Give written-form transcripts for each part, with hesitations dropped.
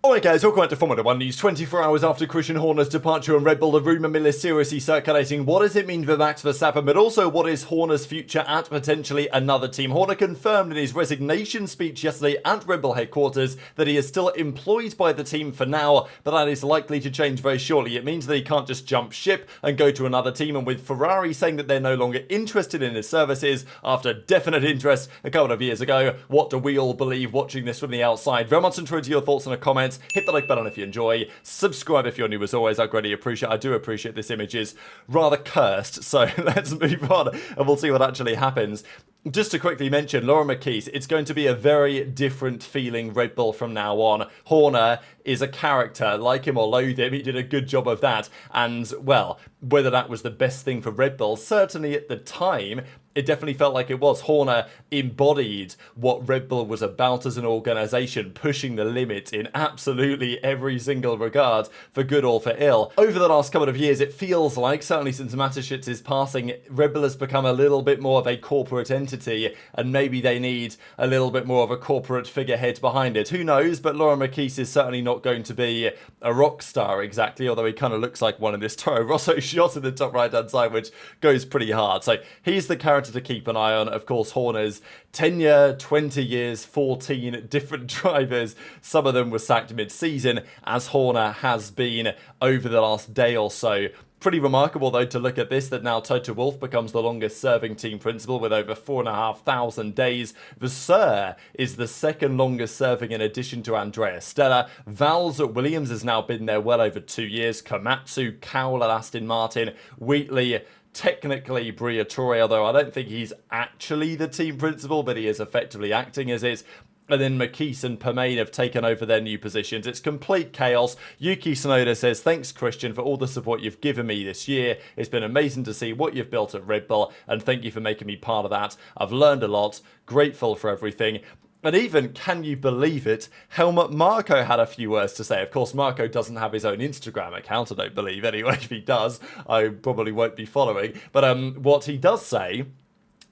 Alright guys, welcome back to Formula 1 News. 24 hours after Christian Horner's departure and Red Bull, the rumour mill is seriously circulating. What does it mean for Max Verstappen, but also what is Horner's future at potentially another team? Horner confirmed in his resignation speech yesterday at Red Bull headquarters that he is still employed by the team for now, but that is likely to change very shortly. It means that he can't just jump ship and go to another team, and with Ferrari saying that they're no longer interested in his services after definite interest a couple of years ago, what do we all believe watching this from the outside? Very much into your thoughts in the comments. Hit the like button if you enjoy. Subscribe if you're new as always. I greatly appreciate it. I do appreciate this image is rather cursed. So let's move on and we'll see what actually happens. Just to quickly mention, Laura McKees, it's going to be a very different feeling Red Bull from now on. Horner is a character, like him or loathe him, he did a good job of that. And, well, whether that was the best thing for Red Bull, certainly at the time, it definitely felt like it was. Horner embodied what Red Bull was about as an organisation, pushing the limit in absolutely every single regard, for good or for ill. Over the last couple of years, it feels like, certainly since Mateschitz' passing, Red Bull has become a little bit more of a corporate entity, and maybe they need a little bit more of a corporate figurehead behind it. Who knows, but Laura McKees is certainly not going to be a rock star exactly, although he kind of looks like one in this Toro Rosso shot in the top right-hand side, which goes pretty hard. So he's the character to keep an eye on. Of course, Horner's tenure, 20 years, 14 different drivers. Some of them were sacked mid-season, as Horner has been over the last day or so. Pretty remarkable, though, to look at this, that now Toto Wolff becomes the longest serving team principal with over 4,500 days. Vasseur is the second longest serving in addition to Andrea Stella. Vowles at Williams has now been there well over 2 years. Komatsu, Cowell at Aston Martin, Wheatley, technically Briatore, although I don't think he's actually the team principal, but he is effectively acting as it. And then McKees and Permain have taken over their new positions. It's complete chaos. Yuki Tsunoda says, "Thanks, Christian, for all the support you've given me this year. It's been amazing to see what you've built at Red Bull, and thank you for making me part of that. I've learned a lot. Grateful for everything." And even, can you believe it, Helmut Marko had a few words to say. Of course, Marko doesn't have his own Instagram account, I don't believe. Anyway, if he does, I probably won't be following. But what he does say,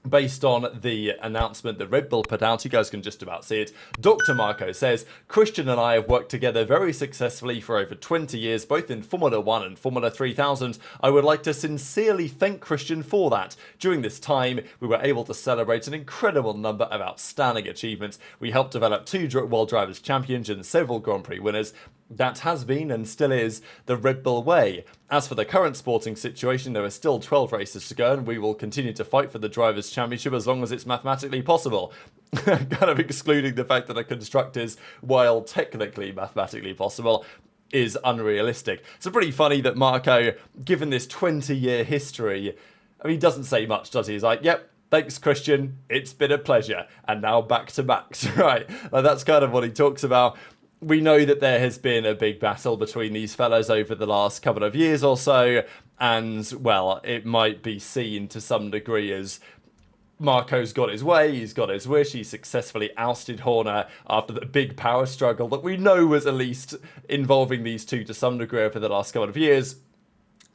based on the announcement that Red Bull put out, you guys can just about see it. Dr. Marko says, "Christian and I have worked together very successfully for over 20 years, both in Formula 1 and Formula 3000. I would like to sincerely thank Christian for that. During this time, we were able to celebrate an incredible number of outstanding achievements. We helped develop 2 World Drivers' Champions and several Grand Prix winners. That has been and still is the Red Bull way. As for the current sporting situation, there are still 12 races to go, and we will continue to fight for the Drivers' Championship as long as it's mathematically possible." Kind of excluding the fact that a constructors, while technically mathematically possible, is unrealistic. It's pretty funny that Marko, given this 20-year history, I mean, he doesn't say much, does he? He's like, "Yep, thanks, Christian. It's been a pleasure. And now back to Max." Right? Like, that's kind of what he talks about. We know that there has been a big battle between these fellows over the last couple of years or so, and, well, it might be seen to some degree as Marko's got his way, he's got his wish, he successfully ousted Horner after the big power struggle that we know was at least involving these two to some degree over the last couple of years.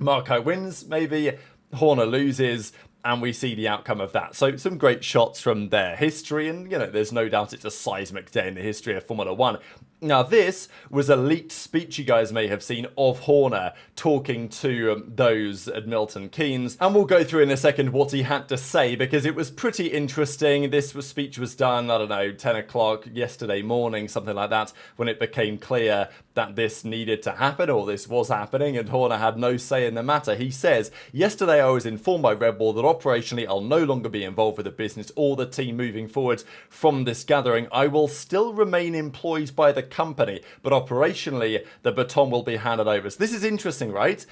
Marko wins, maybe, Horner loses, and we see the outcome of that. So some great shots from their history, and, you know, there's no doubt it's a seismic day in the history of Formula 1. Now, this was a leaked speech you guys may have seen of Horner talking to those at Milton Keynes, and we'll go through in a second what he had to say, because it was pretty interesting. Speech was done, I don't know, 10 o'clock yesterday morning, something like that, when it became clear that this needed to happen, or this was happening, and Horner had no say in the matter. He says, "Yesterday I was informed by Red Bull that operationally I'll no longer be involved with the business or the team moving forward from this gathering. I will still remain employed by the company, but operationally the baton will be handed over." So this is interesting, right?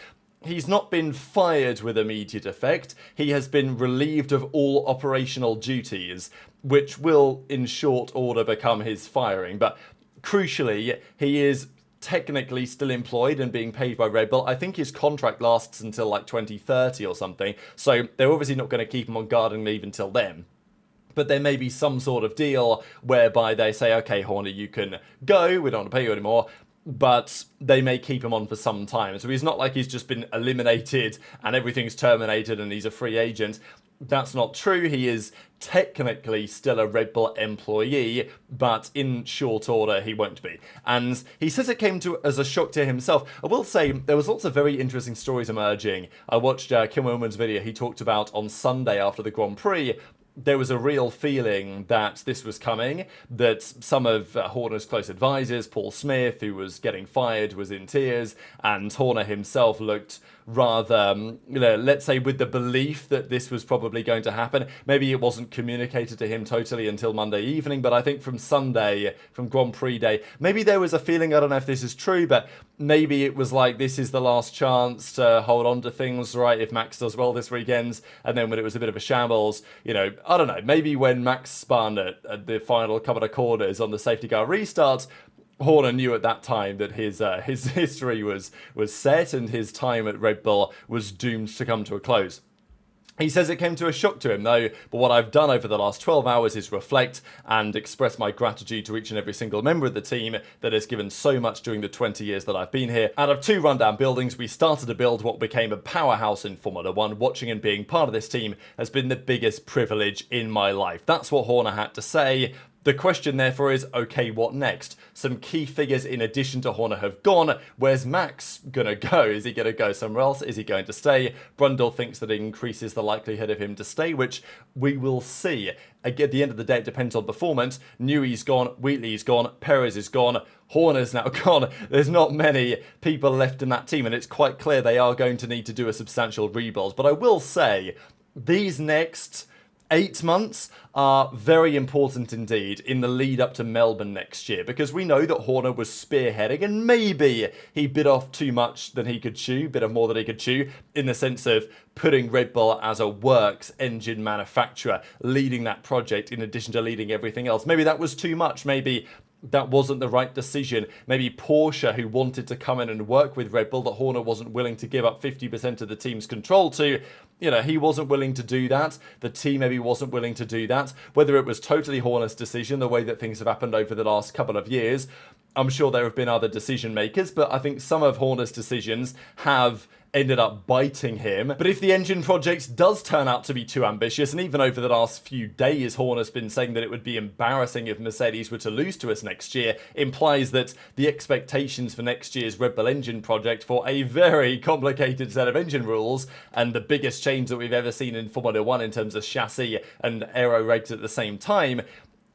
He's not been fired with immediate effect. He has been relieved of all operational duties, which will in short order become his firing. But crucially, he is technically still employed and being paid by Red Bull. I think his contract lasts until like 2030 or something, so they're obviously not going to keep him on garden leave until then. But there may be some sort of deal whereby they say, "Okay, Horner, you can go, we don't want to pay you anymore," but they may keep him on for some time. So he's not like he's just been eliminated and everything's terminated and he's a free agent. That's not true. He is technically still a Red Bull employee, but in short order he won't be. And he says it came as a shock to himself. I will say there was lots of very interesting stories emerging. I watched Kim Willman's video he talked about on Sunday after the Grand Prix. There was a real feeling that this was coming, that some of Horner's close advisors, Paul Smith, who was getting fired, was in tears, and Horner himself looked rather, let's say with the belief that this was probably going to happen. Maybe it wasn't communicated to him totally until Monday evening, but I think from Sunday, from Grand Prix day, maybe there was a feeling, I don't know if this is true, but maybe it was like this is the last chance to hold on to things, right, if Max does well this weekend, and then when it was a bit of a shambles, I don't know, maybe when Max spun at the final couple of corners on the safety car restart, Horner knew at that time that his history was set and his time at Red Bull was doomed to come to a close. He says it came to a shock to him though, but what I've done over the last 12 hours is reflect and express my gratitude to each and every single member of the team that has given so much during the 20 years that I've been here. Out of 2 rundown buildings, we started to build what became a powerhouse in Formula 1. Watching and being part of this team has been the biggest privilege in my life. That's what Horner had to say. The question, therefore, is, okay, what next? Some key figures in addition to Horner have gone. Where's Max going to go? Is he going to go somewhere else? Is he going to stay? Brundle thinks that it increases the likelihood of him to stay, which we will see. At the end of the day, it depends on performance. Newey's gone, Wheatley's gone, Perez is gone, Horner's now gone. There's not many people left in that team, and it's quite clear they are going to need to do a substantial rebuild. But I will say, these next 8 months are very important indeed in the lead up to Melbourne next year, because we know that Horner was spearheading and maybe he bit off too much than he could chew, bit of more than he could chew, in the sense of putting Red Bull as a works engine manufacturer, leading that project in addition to leading everything else. Maybe that was too much, maybe that wasn't the right decision. Maybe Porsche, who wanted to come in and work with Red Bull, that Horner wasn't willing to give up 50% of the team's control to, he wasn't willing to do that. The team maybe wasn't willing to do that. Whether it was totally Horner's decision, the way that things have happened over the last couple of years, I'm sure there have been other decision makers, but I think some of Horner's decisions have ended up biting him. But if the engine project does turn out to be too ambitious, and even over the last few days Horner's been saying that it would be embarrassing if Mercedes were to lose to us next year, implies that the expectations for next year's Red Bull engine project, for a very complicated set of engine rules and the biggest change that we've ever seen in Formula 1 in terms of chassis and aero regs at the same time,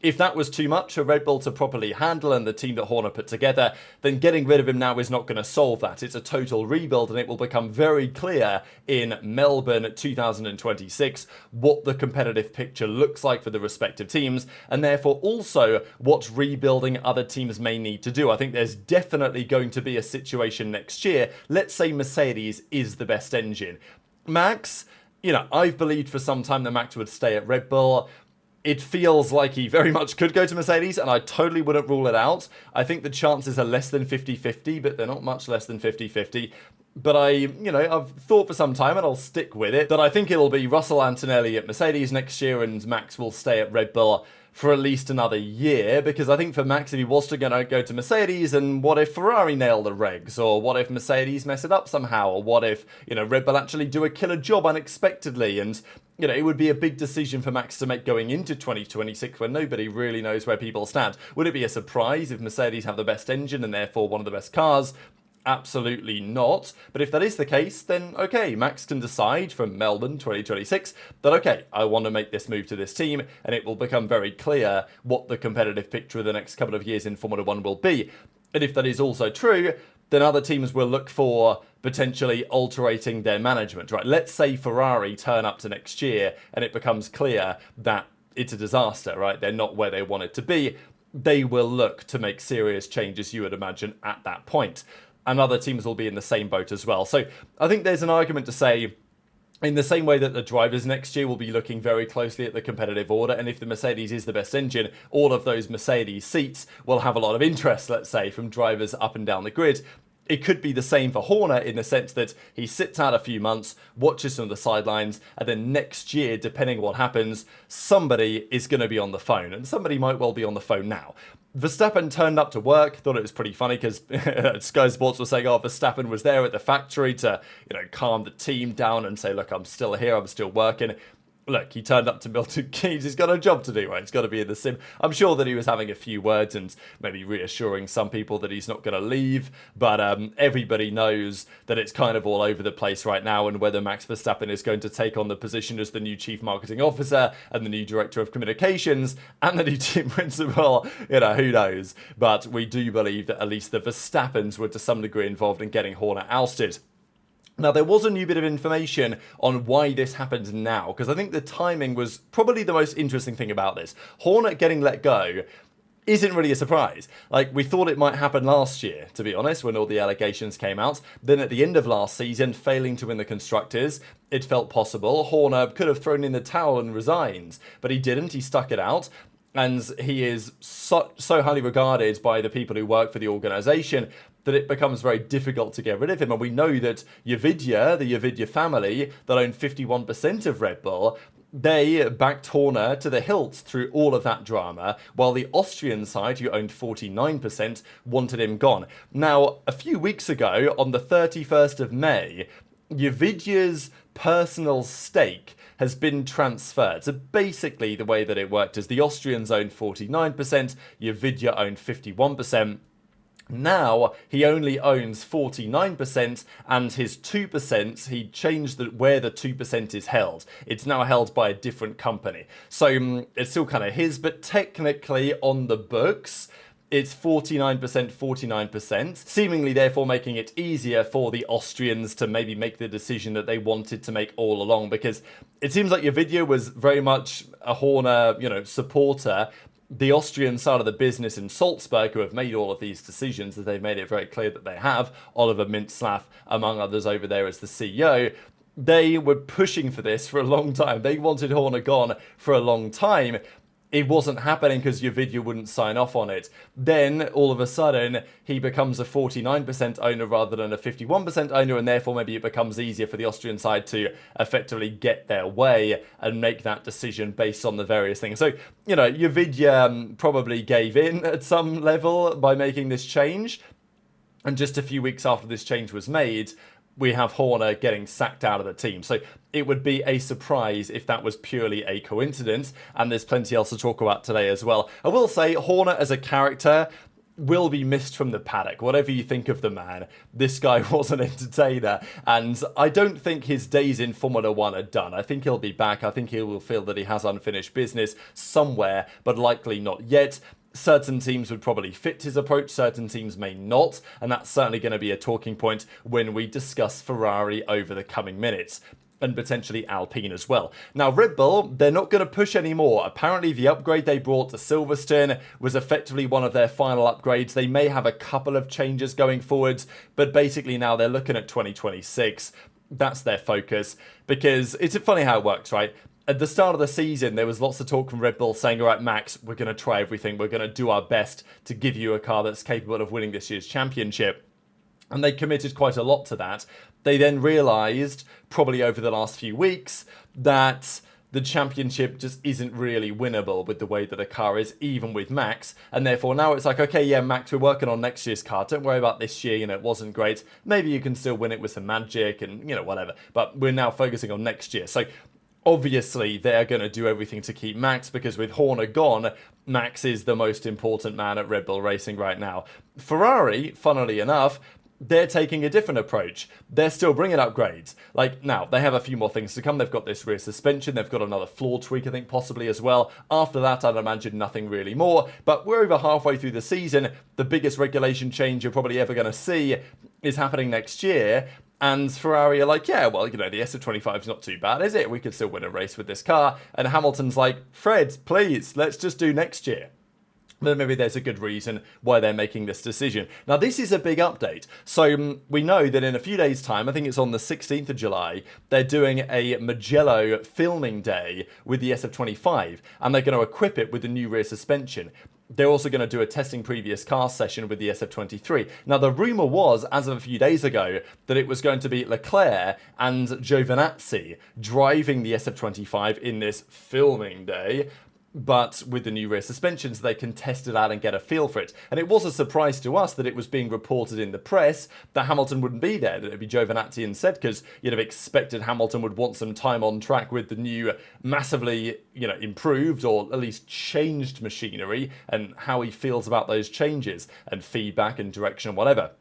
if that was too much for Red Bull to properly handle and the team that Horner put together, then getting rid of him now is not going to solve that. It's a total rebuild, and it will become very clear in Melbourne 2026 what the competitive picture looks like for the respective teams, and therefore also what rebuilding other teams may need to do. I think there's definitely going to be a situation next year. Let's say Mercedes is the best engine. Max, I've believed for some time that Max would stay at Red Bull. It feels like he very much could go to Mercedes, and I totally wouldn't rule it out. I think the chances are less than 50-50, but they're not much less than 50-50. But I've thought for some time, and I'll stick with it, that I think it'll be Russell Antonelli at Mercedes next year, and Max will stay at Red Bull for at least another year, because I think for Max, if he was to go to Mercedes, and what if Ferrari nail the regs, or what if Mercedes mess it up somehow, or what if, Red Bull actually do a killer job unexpectedly, and, it would be a big decision for Max to make going into 2026 when nobody really knows where people stand. Would it be a surprise if Mercedes have the best engine and therefore one of the best cars? Absolutely not. But if that is the case, then okay, Max can decide from Melbourne 2026 that okay, I want to make this move to this team, and it will become very clear what the competitive picture of the next couple of years in Formula 1 will be. And if that is also true, then other teams will look for potentially altering their management, right? Let's say Ferrari turn up to next year and it becomes clear that it's a disaster, right? They're not where they want it to be. They will look to make serious changes, you would imagine, at that point. And other teams will be in the same boat as well. So I think there's an argument to say, in the same way that the drivers next year will be looking very closely at the competitive order, and if the Mercedes is the best engine, all of those Mercedes seats will have a lot of interest, let's say, from drivers up and down the grid. It could be the same for Horner in the sense that he sits out a few months, watches from the sidelines, and then next year, depending what happens, somebody is going to be on the phone, and somebody might well be on the phone now. Verstappen turned up to work. Thought it was pretty funny because Sky Sports was saying, Verstappen was there at the factory to, calm the team down and say, look, I'm still here, I'm still working. look, he turned up to Milton Keynes. He's got a job to do, right? He's got to be in the sim. I'm sure that he was having a few words and maybe reassuring some people that he's not going to leave. But everybody knows that it's kind of all over the place right now, and whether Max Verstappen is going to take on the position as the new chief marketing officer and the new director of communications and the new team principal, who knows? But we do believe that at least the Verstappens were to some degree involved in getting Horner ousted. Now, there was a new bit of information on why this happened now, because I think the timing was probably the most interesting thing about this. Horner getting let go isn't really a surprise. Like, we thought it might happen last year, to be honest, when all the allegations came out. Then at the end of last season, failing to win the Constructors, it felt possible. Horner could have thrown in the towel and resigned, but he didn't. He stuck it out. And he is so highly regarded by the people who work for the organisation that it becomes very difficult to get rid of him. And we know that Nvidia, the Nvidia family, that own 51% of Red Bull, they backed Horner to the hilt through all of that drama, while the Austrian side, who owned 49%, wanted him gone. Now, a few weeks ago, on the 31st of May, Nvidia's personal stake has been transferred. So basically the way that it worked is the Austrians owned 49%, Nvidia owned 51%. Now he only owns 49%, and his 2%, he changed where the 2% is held. It's now held by a different company. So it's still kind of his, but technically on the books, it's 49%, 49%, seemingly therefore making it easier for the Austrians to maybe make the decision that they wanted to make all along, because it seems like Nvidia was very much a Horner, supporter. The Austrian side of the business in Salzburg, who have made all of these decisions, as they've made it very clear that they have, Oliver Mintzlaff, among others, over there as the CEO, they were pushing for this for a long time. They wanted Horner gone for a long time. It wasn't happening because Nvidia wouldn't sign off on it. Then, all of a sudden, he becomes a 49% owner rather than a 51% owner, and therefore maybe it becomes easier for the Austrian side to effectively get their way and make that decision based on the various things. So, Nvidia probably gave in at some level by making this change. And just a few weeks after this change was made, we have Horner getting sacked out of the team. So it would be a surprise if that was purely a coincidence, and there's plenty else to talk about today as well. I will say, Horner as a character will be missed from the paddock. Whatever you think of the man, this guy was an entertainer, and I don't think his days in Formula 1 are done. I think he'll be back. I think he will feel that he has unfinished business somewhere, but likely not yet. Certain teams would probably fit his approach, certain teams may not, and that's certainly going to be a talking point when we discuss Ferrari over the coming minutes, and potentially Alpine as well. Now, Red Bull, they're not going to push anymore. Apparently, the upgrade they brought to Silverstone was effectively one of their final upgrades. They may have a couple of changes going forwards, but basically now they're looking at 2026. That's their focus, because it's funny how it works, right? At the start of the season, there was lots of talk from Red Bull saying, all right, Max, we're going to try everything. We're going to do our best to give you a car that's capable of winning this year's championship. And they committed quite a lot to that. They then realised, probably over the last few weeks, that the championship just isn't really winnable with the way that the car is, even with Max. And therefore now it's like, okay, yeah, Max, we're working on next year's car. Don't worry about this year, it wasn't great. Maybe you can still win it with some magic and, whatever. But we're now focusing on next year. So obviously, they're going to do everything to keep Max, because with Horner gone, Max is the most important man at Red Bull Racing right now. Ferrari, funnily enough, they're taking a different approach. They're still bringing upgrades. Now, they have a few more things to come. They've got this rear suspension. They've got another floor tweak, I think, possibly as well. After that, I'd imagine nothing really more. But we're over halfway through the season. The biggest regulation change you're probably ever going to see is happening next year. And Ferrari are like, yeah, well, the SF25 is not too bad, is it? We could still win a race with this car. And Hamilton's like, Fred, please, let's just do next year. But maybe there's a good reason why they're making this decision. Now, this is a big update. So we know that in a few days' time, I think it's on the 16th of July, they're doing a Mugello filming day with the SF25, and they're going to equip it with the new rear suspension. They're also going to do a testing previous car session with the SF23. Now, the rumour was, as of a few days ago, that it was going to be Leclerc and Giovinazzi driving the SF25 in this filming day. but with the new rear suspensions, they can test it out and get a feel for it. And it was a surprise to us that it was being reported in the press that Hamilton wouldn't be there, that it would be Giovinazzi instead, because you'd have expected Hamilton would want some time on track with the new massively, improved or at least changed machinery and how he feels about those changes and feedback and direction and whatever.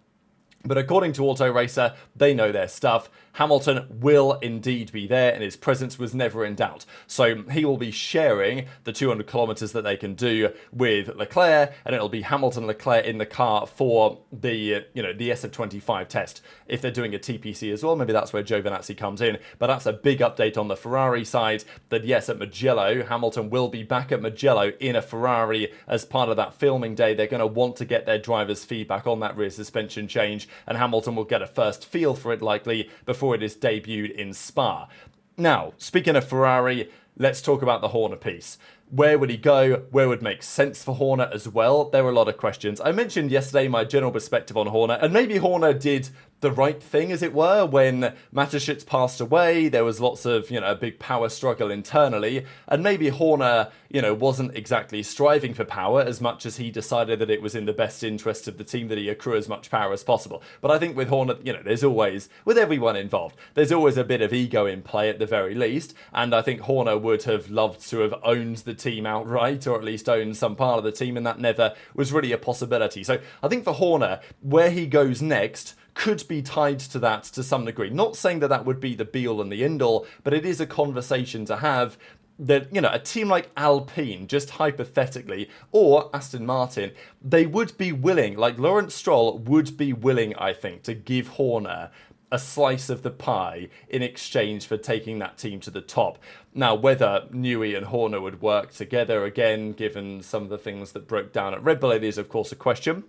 But according to Auto Racer, they know their stuff. Hamilton will indeed be there, and his presence was never in doubt. So he will be sharing the 200 kilometers that they can do with Leclerc, and it'll be Hamilton and Leclerc in the car for the the SF25 test. If they're doing a TPC as well, maybe that's where Giovinazzi comes in. But that's a big update on the Ferrari side. That yes, at Mugello, Hamilton will be back at Mugello in a Ferrari as part of that filming day. They're going to want to get their drivers' feedback on that rear suspension change, and Hamilton will get a first feel for it likely before it is debuted in Spa. Now, speaking of Ferrari, let's talk about the Horner piece. Where would he go? Where would make sense for Horner as well? There were a lot of questions. I mentioned yesterday my general perspective on Horner, and maybe Horner did the right thing, as it were, when Mateschitz passed away. There was lots of, a big power struggle internally, and maybe Horner, wasn't exactly striving for power as much as he decided that it was in the best interest of the team that he accrue as much power as possible. But I think with Horner, there's always, with everyone involved, there's always a bit of ego in play at the very least, and I think Horner would have loved to have owned the team outright, or at least owned some part of the team, and that never was really a possibility. So I think for Horner, where he goes next could be tied to that to some degree. Not saying that that would be the be-all and the end-all, but it is a conversation to have that, a team like Alpine, just hypothetically, or Aston Martin, they would be willing, like Lawrence Stroll would be willing, I think, to give Horner a slice of the pie in exchange for taking that team to the top. Now, whether Newey and Horner would work together again, given some of the things that broke down at Red Bull, it is, of course, a question.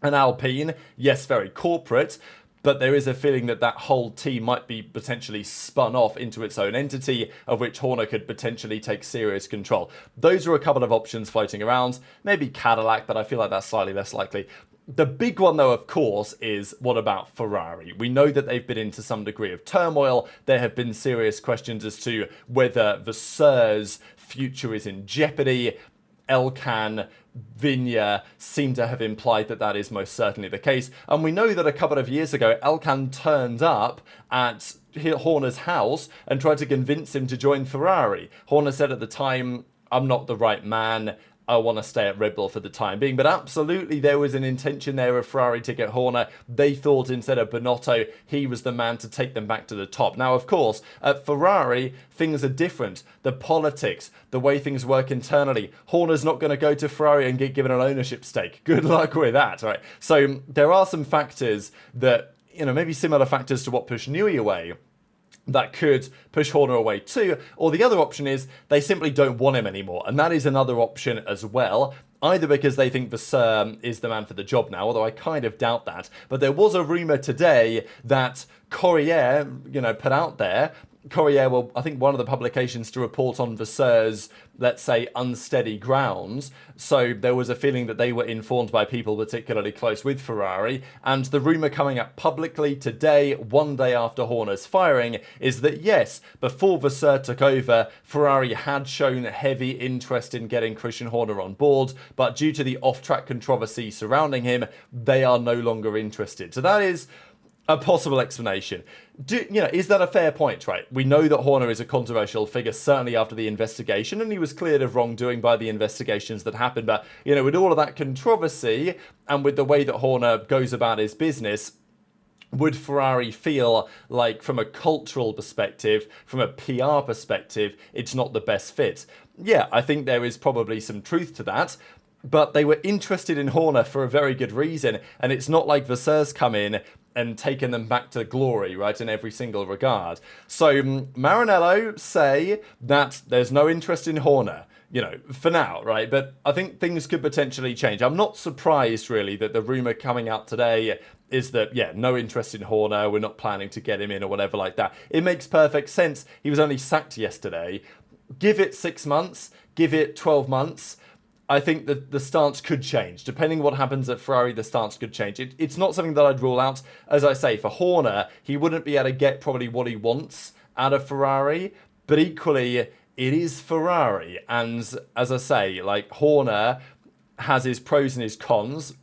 And Alpine, yes, very corporate, but there is a feeling that that whole team might be potentially spun off into its own entity, of which Horner could potentially take serious control. Those are a couple of options floating around. Maybe Cadillac, but I feel like that's slightly less likely. The big one, though, of course, is what about Ferrari? We know that they've been into some degree of turmoil. There have been serious questions as to whether Vasseur's future is in jeopardy. Elkann, Vigna seem to have implied that that is most certainly the case. And we know that a couple of years ago, Elkann turned up at Horner's house and tried to convince him to join Ferrari. Horner said at the time, "I'm not the right man. I want to stay at Red Bull for the time being." But absolutely, there was an intention there of Ferrari to get Horner. They thought instead of Binotto, he was the man to take them back to the top. Now, of course, at Ferrari, things are different. The politics, the way things work internally. Horner's not going to go to Ferrari and get given an ownership stake. Good luck with that, right? So there are some factors that, maybe similar factors to what pushed Newey away, that could push Horner away too. Or the other option is they simply don't want him anymore. And that is another option as well. Either because they think Vasseur is the man for the job now, although I kind of doubt that. But there was a rumour today that Corriere, put out there. Corriere were, I think, one of the publications to report on Vasseur's, let's say, unsteady grounds. So there was a feeling that they were informed by people particularly close with Ferrari. And the rumour coming up publicly today, one day after Horner's firing, is that yes, before Vasseur took over, Ferrari had shown heavy interest in getting Christian Horner on board, but due to the off-track controversy surrounding him, they are no longer interested. So that is a possible explanation. Is that a fair point, right? We know that Horner is a controversial figure, certainly after the investigation, and he was cleared of wrongdoing by the investigations that happened. But, with all of that controversy, and with the way that Horner goes about his business, would Ferrari feel like, from a cultural perspective, from a PR perspective, it's not the best fit? Yeah, I think there is probably some truth to that. But they were interested in Horner for a very good reason, and it's not like Vasseur's come in and taken them back to glory, right, in every single regard. So Maranello say that there's no interest in Horner, for now, right? But I think things could potentially change. I'm not surprised, really, that the rumour coming out today is that, no interest in Horner, we're not planning to get him in or whatever like that. It makes perfect sense. He was only sacked yesterday. Give it 6 months, give it 12 months. I think that the stance could change. Depending what happens at Ferrari, the stance could change. It's not something that I'd rule out. As I say, for Horner, he wouldn't be able to get probably what he wants out of Ferrari. But equally, it is Ferrari. And as I say, like, Horner has his pros and his cons.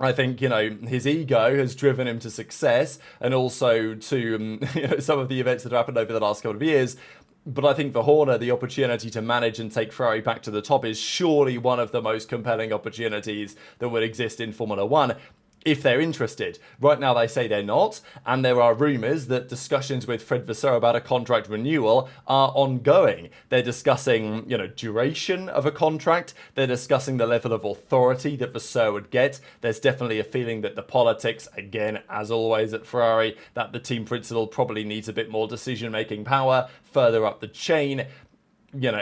I think, his ego has driven him to success, and also to some of the events that have happened over the last couple of years. But I think for Horner, the opportunity to manage and take Ferrari back to the top is surely one of the most compelling opportunities that would exist in Formula One, if they're interested. Right now they say they're not, and there are rumours that discussions with Fred Vasseur about a contract renewal are ongoing. They're discussing, duration of a contract. They're discussing the level of authority that Vasseur would get. There's definitely a feeling that the politics, again, as always at Ferrari, that the team principal probably needs a bit more decision-making power further up the chain.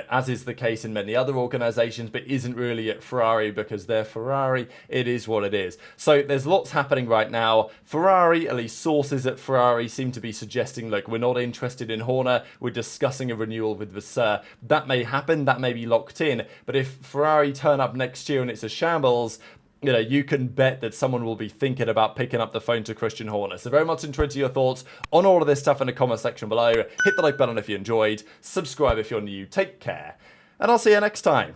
As is the case in many other organisations, but isn't really at Ferrari because they're Ferrari. It is what it is. So there's lots happening right now. Ferrari, at least sources at Ferrari, seem to be suggesting, look, we're not interested in Horner. We're discussing a renewal with Vasseur. That may happen. That may be locked in. But if Ferrari turn up next year and it's a shambles, you can bet that someone will be thinking about picking up the phone to Christian Horner. So very much interested in your thoughts on all of this stuff in the comment section below. Hit the like button if you enjoyed. Subscribe if you're new. Take care. And I'll see you next time.